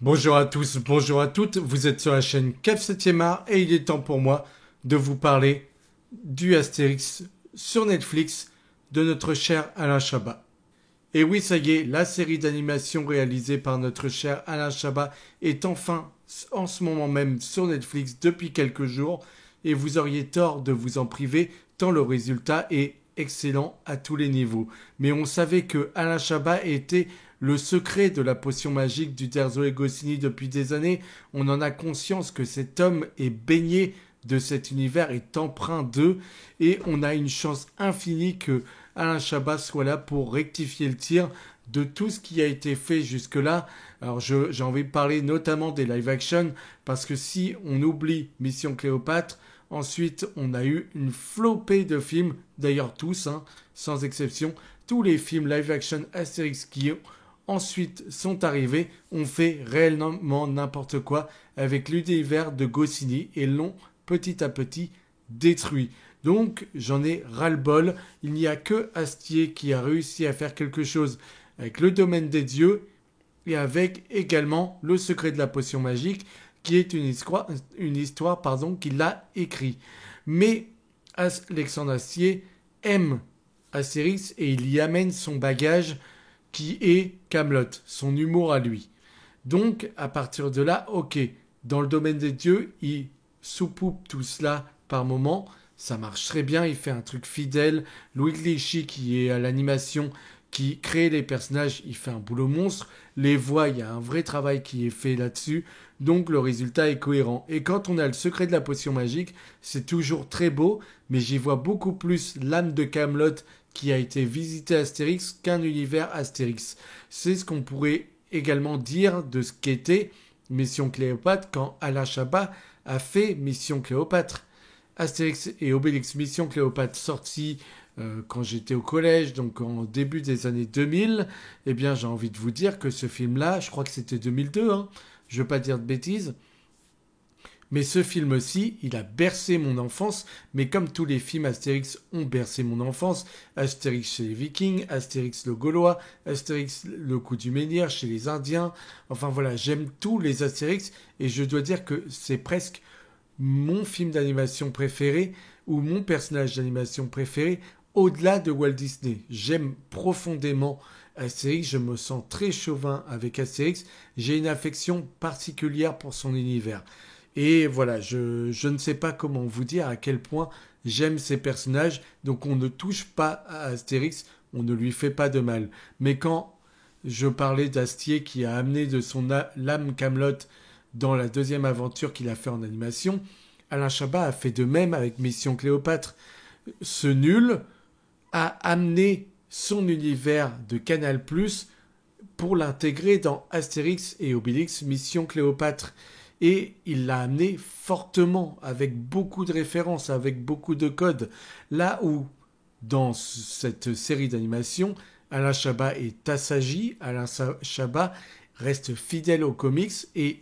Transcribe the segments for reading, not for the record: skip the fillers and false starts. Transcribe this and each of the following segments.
Bonjour à tous, bonjour à toutes, vous êtes sur la chaîne Cap 7e art et il est temps pour moi de vous parler du Astérix sur Netflix de notre cher Alain Chabat. Et oui, ça y est, la série d'animation réalisée par notre cher Alain Chabat est enfin en ce moment même sur Netflix depuis quelques jours et vous auriez tort de vous en priver tant le résultat est excellent à tous les niveaux. Mais on savait que Alain Chabat était le secret de la potion magique du Terzo et Goscinny depuis des années. On en a conscience que cet homme est baigné de cet univers, est empreint d'eux et on a une chance infinie que Alain Chabat soit là pour rectifier le tir de tout ce qui a été fait jusque-là. Alors j'ai envie de parler notamment des live-action, parce que si on oublie Mission Cléopâtre, ensuite on a eu une flopée de films, d'ailleurs tous, sans exception, tous les films live-action Astérix qui ensuite sont arrivés ont fait réellement n'importe quoi avec l'univers de Goscinny et l'ont petit à petit détruit. Donc j'en ai ras-le-bol. Il n'y a que Astier qui a réussi à faire quelque chose avec le domaine des dieux et avec également le secret de la potion magique qui est une histoire qu'il a écrit. Mais Alexandre Astier aime Astérix et il y amène son bagage qui est Camelot, son humour à lui. Donc à partir de là, ok, dans le domaine des dieux, il soupoupe tout cela par moment. Ça marche très bien, il fait un truc fidèle. Louis Clichy qui est à l'animation, qui crée les personnages, il fait un boulot monstre. Les voix, il y a un vrai travail qui est fait là-dessus. Donc le résultat est cohérent. Et quand on a le secret de la potion magique, c'est toujours très beau, mais j'y vois beaucoup plus l'âme de Camelot qui a été visité Astérix qu'un univers Astérix. C'est ce qu'on pourrait également dire de ce qu'était Mission Cléopâtre quand Alain Chabat a fait Mission Cléopâtre. Astérix et Obélix Mission Cléopâtre sorti quand j'étais au collège, donc en début des années 2000, eh bien j'ai envie de vous dire que ce film-là, je crois que c'était 2002, je ne veux pas dire de bêtises, mais ce film-ci, il a bercé mon enfance, mais comme tous les films Astérix ont bercé mon enfance, Astérix chez les Vikings, Astérix le Gaulois, Astérix le coup du menhir chez les Indiens, enfin voilà, j'aime tous les Astérix, et je dois dire que c'est presque mon film d'animation préféré, ou mon personnage d'animation préféré, au-delà de Walt Disney. J'aime profondément Astérix, je me sens très chauvin avec Astérix, j'ai une affection particulière pour son univers. Et voilà, je ne sais pas comment vous dire à quel point j'aime ces personnages. Donc on ne touche pas à Astérix, on ne lui fait pas de mal. Mais quand je parlais d'Astier qui a amené de son l'âme Camelot dans la deuxième aventure qu'il a fait en animation, Alain Chabat a fait de même avec Mission Cléopâtre. Ce nul a amené son univers de Canal+ pour l'intégrer dans Astérix et Obélix Mission Cléopâtre. Et il l'a amené fortement, avec beaucoup de références, avec beaucoup de codes. Là où, dans cette série d'animation, Alain Chabat est assagi, Alain Chabat reste fidèle aux comics et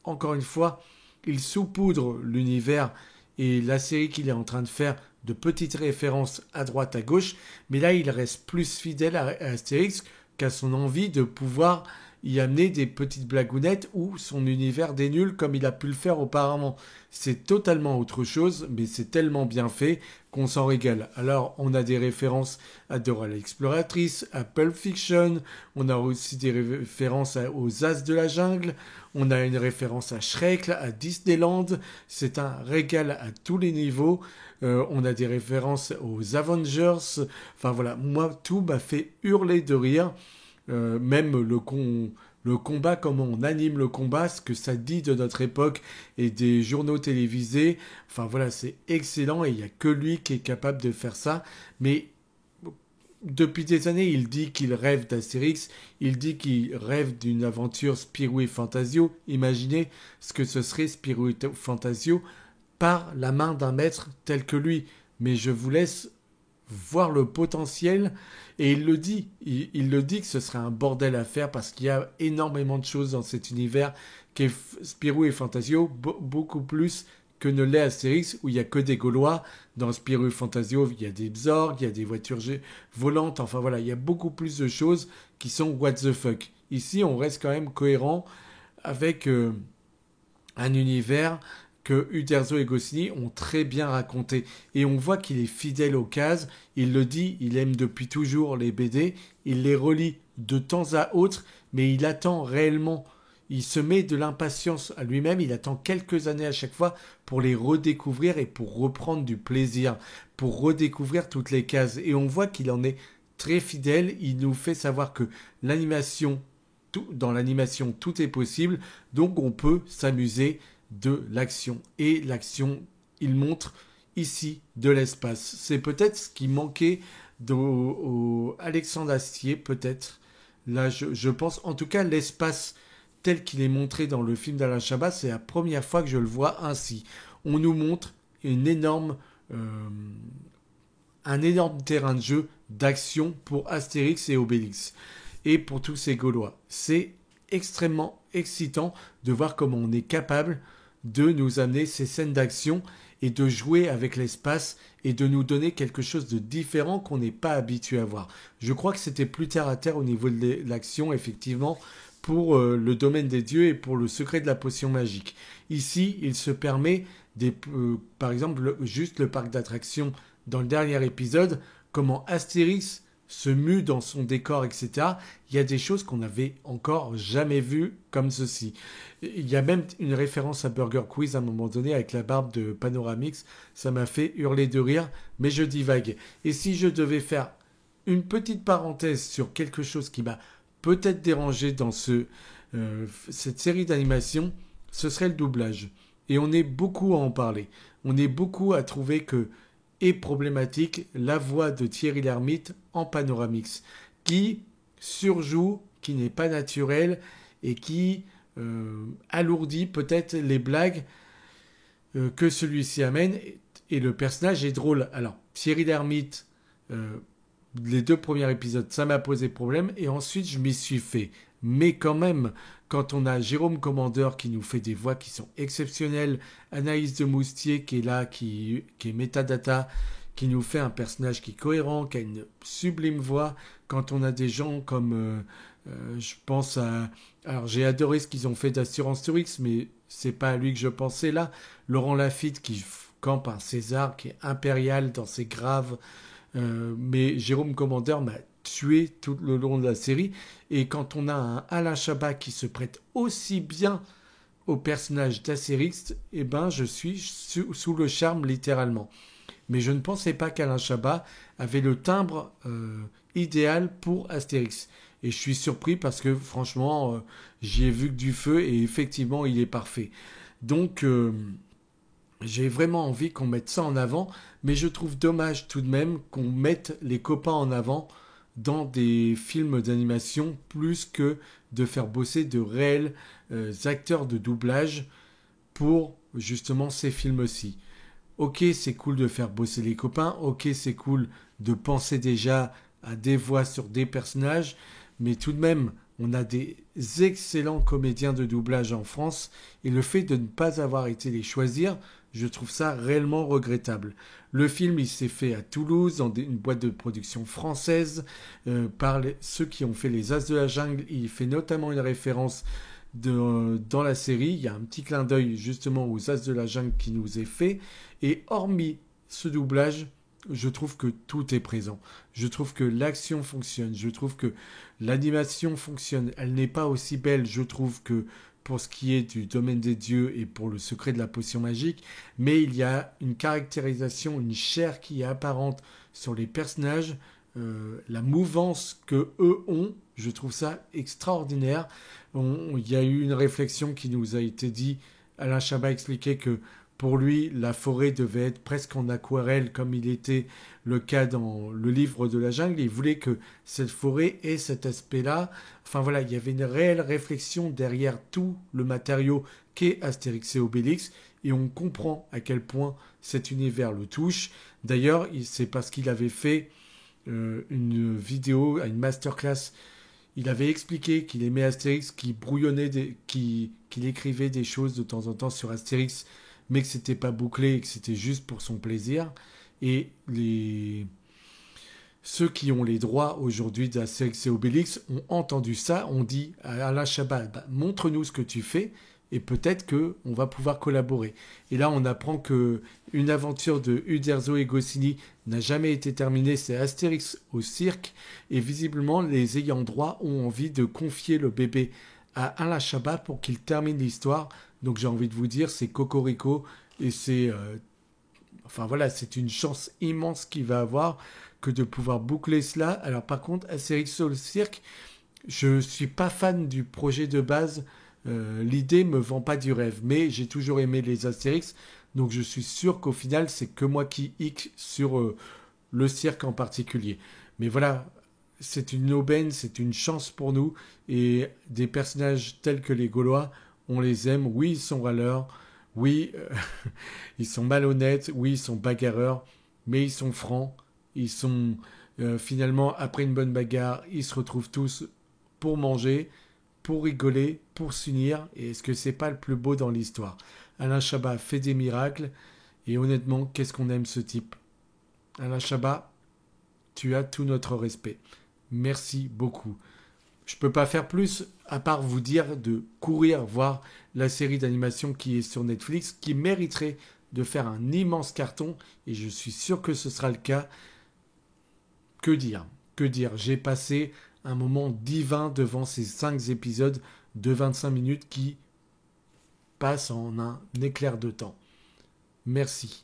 encore une fois, il saupoudre l'univers et la série qu'il est en train de faire de petites références à droite à gauche, mais là il reste plus fidèle à Astérix qu'à son envie de pouvoir y amener des petites blagounettes ou son univers des nuls comme il a pu le faire auparavant. C'est totalement autre chose, mais c'est tellement bien fait qu'on s'en régale. Alors, on a des références à Dora l'exploratrice, à Pulp Fiction, on a aussi des références aux As de la jungle, on a une référence à Shrek, à Disneyland, c'est un régal à tous les niveaux. On a des références aux Avengers, enfin voilà, moi tout m'a fait hurler de rire. Même le combat, comment on anime le combat, ce que ça dit de notre époque et des journaux télévisés. Enfin voilà, c'est excellent et il n'y a que lui qui est capable de faire ça. Mais depuis des années, il dit qu'il rêve d'Astérix, il dit qu'il rêve d'une aventure Spirou et Fantasio. Imaginez ce que ce serait Spirou et Fantasio par la main d'un maître tel que lui. Mais je vous laisse voir le potentiel et il le dit, il le dit que ce serait un bordel à faire parce qu'il y a énormément de choses dans cet univers qu'est Spirou et Fantasio, beaucoup plus que ne l'est Astérix où il y a que des Gaulois. Dans Spirou et Fantasio il y a des Bzorg, il y a des voitures volantes, enfin voilà, il y a beaucoup plus de choses qui sont what the fuck. Ici on reste quand même cohérent avec un univers que Uderzo et Goscinny ont très bien raconté. Et on voit qu'il est fidèle aux cases, il le dit, il aime depuis toujours les BD, il les relit de temps à autre, mais il attend réellement, il se met de l'impatience à lui-même, il attend quelques années à chaque fois pour les redécouvrir et pour reprendre du plaisir, pour redécouvrir toutes les cases. Et on voit qu'il en est très fidèle, il nous fait savoir que l'animation, dans l'animation, tout est possible, donc on peut s'amuser de l'action. Et l'action, il montre ici de l'espace. C'est peut-être ce qui manquait au Alexandre Astier, peut-être. Là, je pense, en tout cas, l'espace tel qu'il est montré dans le film d'Alain Chabat, c'est la première fois que je le vois ainsi. On nous montre un énorme terrain de jeu d'action pour Astérix et Obélix et pour tous ces Gaulois. C'est extrêmement excitant de voir comment on est capable de nous amener ces scènes d'action et de jouer avec l'espace et de nous donner quelque chose de différent qu'on n'est pas habitué à voir. Je crois que c'était plus terre à terre au niveau de l'action, effectivement, pour le domaine des dieux et pour le secret de la potion magique. Ici, il se permet, par exemple, juste le parc d'attractions dans le dernier épisode, comment Astérix se mue dans son décor, etc. Il y a des choses qu'on n'avait encore jamais vues comme ceci. Il y a même une référence à Burger Quiz à un moment donné avec la barbe de Panoramix. Ça m'a fait hurler de rire, mais je divague. Et si je devais faire une petite parenthèse sur quelque chose qui m'a peut-être dérangé dans cette série d'animation, ce serait le doublage. Et on est beaucoup à en parler. On est beaucoup à trouver que est problématique la voix de Thierry Lhermitte en Panoramix, qui surjoue, qui n'est pas naturel et qui alourdit peut-être les blagues que celui-ci amène. Et le personnage est drôle. Alors, Thierry Lhermitte, les 2 premiers épisodes, ça m'a posé problème. Et ensuite, je m'y suis fait. Mais quand même, quand on a Jérôme Commandeur qui nous fait des voix qui sont exceptionnelles, Anaïs de Moustier qui est là, qui est Metadata, qui nous fait un personnage qui est cohérent, qui a une sublime voix, quand on a des gens comme, je pense à... Alors j'ai adoré ce qu'ils ont fait d'Assurance Tourix, mais c'est pas à lui que je pensais là. Laurent Lafitte qui campe un César, qui est impérial dans ses graves, mais Jérôme Commandeur m'a tué tout le long de la série. Et quand on a un Alain Chabat qui se prête aussi bien au personnage d'Astérix, eh ben je suis sous le charme littéralement. Mais je ne pensais pas qu'Alain Chabat avait le timbre idéal pour Astérix. Et je suis surpris parce que franchement, j'y ai vu que du feu et effectivement, il est parfait. Donc, j'ai vraiment envie qu'on mette ça en avant, mais je trouve dommage tout de même qu'on mette les copains en avant dans des films d'animation plus que de faire bosser de réels acteurs de doublage pour justement ces films-ci. Ok, c'est cool de faire bosser les copains, ok, c'est cool de penser déjà à des voix sur des personnages, mais tout de même, on a des excellents comédiens de doublage en France, et le fait de ne pas avoir été les choisir, je trouve ça réellement regrettable. Le film, il s'est fait à Toulouse, dans une boîte de production française, par ceux qui ont fait les As de la Jungle. Il fait notamment une référence dans la série. Il y a un petit clin d'œil justement aux As de la Jungle qui nous est fait. Et hormis ce doublage, je trouve que tout est présent. Je trouve que l'action fonctionne. Je trouve que l'animation fonctionne. Elle n'est pas aussi belle, je trouve, que pour ce qui est du domaine des dieux et pour le secret de la potion magique, mais il y a une caractérisation, une chair qui est apparente sur les personnages, la mouvance que eux ont, je trouve ça extraordinaire. Il y a eu une réflexion qui nous a été dit, Alain Chabat expliquait que pour lui, la forêt devait être presque en aquarelle, comme il était le cas dans le livre de la jungle. Il voulait que cette forêt ait cet aspect-là. Enfin voilà, il y avait une réelle réflexion derrière tout le matériau qu'est Astérix et Obélix. Et on comprend à quel point cet univers le touche. D'ailleurs, c'est parce qu'il avait fait une vidéo, une masterclass. Il avait expliqué qu'il aimait Astérix, qu'il brouillonnait, qu'il écrivait des choses de temps en temps sur Astérix, mais que c'était pas bouclé et que c'était juste pour son plaisir. Et ceux qui ont les droits aujourd'hui d'Astérix et Obélix ont entendu ça, ont dit à Alain Chabat, bah, montre-nous ce que tu fais et peut-être qu'on va pouvoir collaborer. Et là, on apprend que une aventure de Uderzo et Goscinny n'a jamais été terminée, c'est Astérix au cirque, et visiblement, les ayants droit ont envie de confier le bébé à Alain Chabat pour qu'il termine l'histoire. Donc j'ai envie de vous dire, c'est cocorico, et c'est... enfin voilà, c'est une chance immense qu'il va avoir que de pouvoir boucler cela. Alors par contre, Astérix au cirque, je suis pas fan du projet de base. L'idée me vend pas du rêve, mais j'ai toujours aimé les Astérix, donc je suis sûr qu'au final c'est que moi qui hic sur le cirque en particulier. Mais voilà, c'est une aubaine, c'est une chance pour nous, et des personnages tels que les Gaulois, on les aime. Oui, ils sont râleurs, oui, ils sont malhonnêtes, oui, ils sont bagarreurs, mais ils sont francs, ils sont finalement après une bonne bagarre, ils se retrouvent tous pour manger, pour rigoler, pour s'unir. Et est-ce que c'est pas le plus beau dans l'histoire? Alain Chabat fait des miracles. Et honnêtement, qu'est-ce qu'on aime ce type? Alain Chabat, tu as tout notre respect. Merci beaucoup. Je peux pas faire plus à part vous dire de courir voir la série d'animation qui est sur Netflix, qui mériterait de faire un immense carton. Et je suis sûr que ce sera le cas. Que dire? Que dire? J'ai passé un moment divin devant ces 5 épisodes de 25 minutes qui passent en un éclair de temps. Merci.